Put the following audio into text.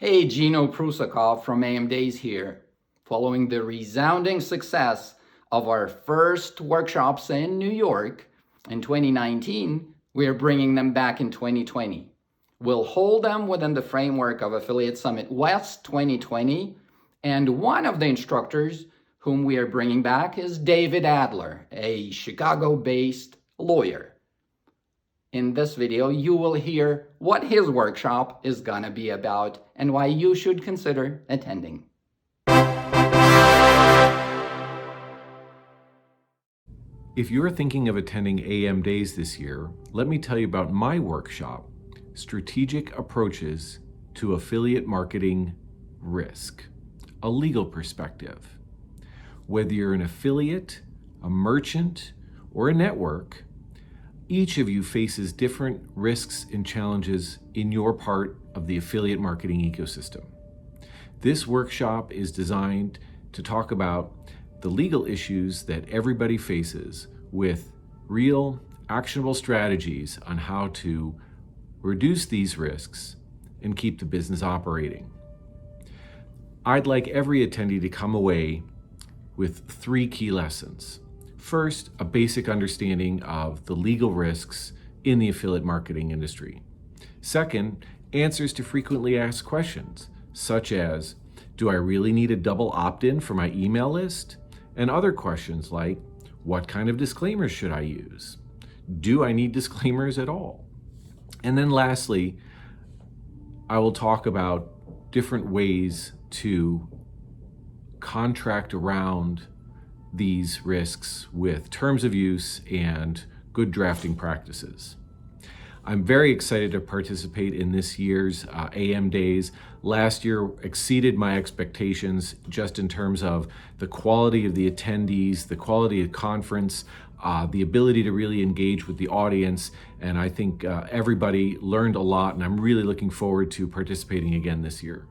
Hey, Gino Prusakov from AM Days here. Following the resounding success of our first workshops in New York in 2019, we are bringing them back in 2020. We'll hold them within the framework of Affiliate Summit West 2020, and one of the instructors whom we are bringing back is David Adler, a Chicago-based lawyer. In this video, you will hear what his workshop is gonna be about and why you should consider attending. If you're thinking of attending AM Days this year, let me tell you about my workshop, Strategic Approaches to Affiliate Marketing Risk, a legal perspective. Whether you're an affiliate, a merchant, or a network, each of you faces different risks and challenges in your part of the affiliate marketing ecosystem. This workshop is designed to talk about the legal issues that everybody faces with real, actionable strategies on how to reduce these risks and keep the business operating. I'd like every attendee to come away with 3 key lessons. First, a basic understanding of the legal risks in the affiliate marketing industry. Second, answers to frequently asked questions, such as, do I really need a double opt-in for my email list? And other questions like, what kind of disclaimers should I use? Do I need disclaimers at all? And then lastly, I will talk about different ways to contract around these risks with terms of use and good drafting practices. I'm very excited to participate in this year's AM Days. Last year exceeded my expectations just in terms of the quality of the attendees, the quality of conference, the ability to really engage with the audience, and I think everybody learned a lot, and I'm really looking forward to participating again this year.